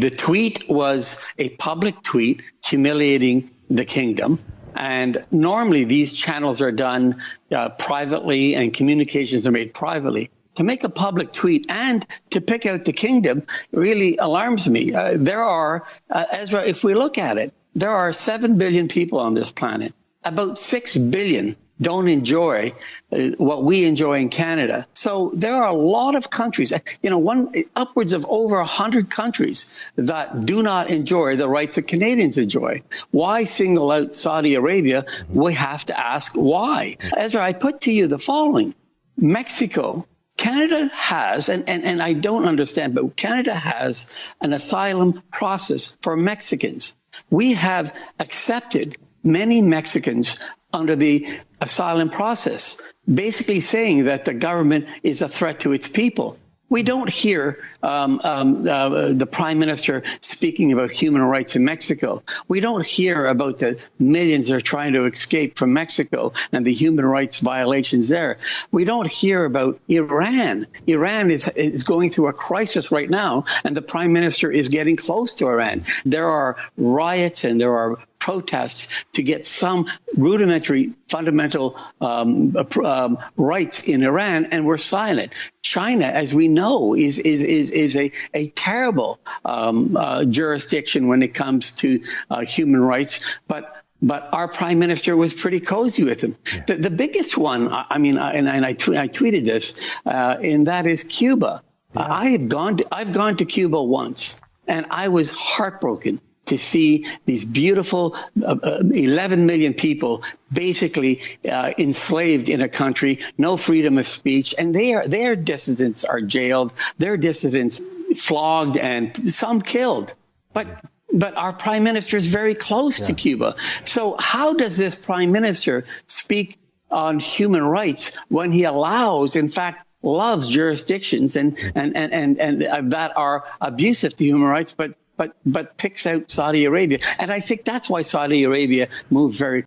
The tweet was a public tweet humiliating the kingdom. And normally these channels are done privately and communications are made privately. To make a public tweet and to pick out the kingdom really alarms me. There are, Ezra, if we look at it, there are 7 billion people on this planet. About 6 billion don't enjoy what we enjoy in Canada. So there are a lot of countries, upwards of over 100 countries that do not enjoy the rights that Canadians enjoy. Why single out Saudi Arabia? We have to ask why. Ezra, I put to you the following. Mexico, Canada has, and I don't understand, but Canada has an asylum process for Mexicans. We have accepted many Mexicans under the asylum process, basically saying that the government is a threat to its people. We don't hear the Prime Minister speaking about human rights in Mexico. We don't hear about the millions that are trying to escape from Mexico and the human rights violations there. We don't hear about Iran. Iran is going through a crisis right now, and the Prime Minister is getting close to Iran. There are riots and there are protests to get some rudimentary fundamental rights in Iran, and we're silent. China, as we know, is a terrible jurisdiction when it comes to human rights, but our Prime Minister was pretty cozy with him. Yeah. The biggest one, I tweeted this, and that is Cuba. Yeah. I've gone to Cuba once, and I was heartbroken to see these beautiful 11 million people basically enslaved in a country, no freedom of speech, and their dissidents are jailed, their dissidents flogged, and some killed. But our Prime Minister is very close to Cuba. So how does this Prime Minister speak on human rights when he allows, in fact, loves jurisdictions and that are abusive to human rights, but picks out Saudi Arabia? And I think that's why Saudi Arabia moved very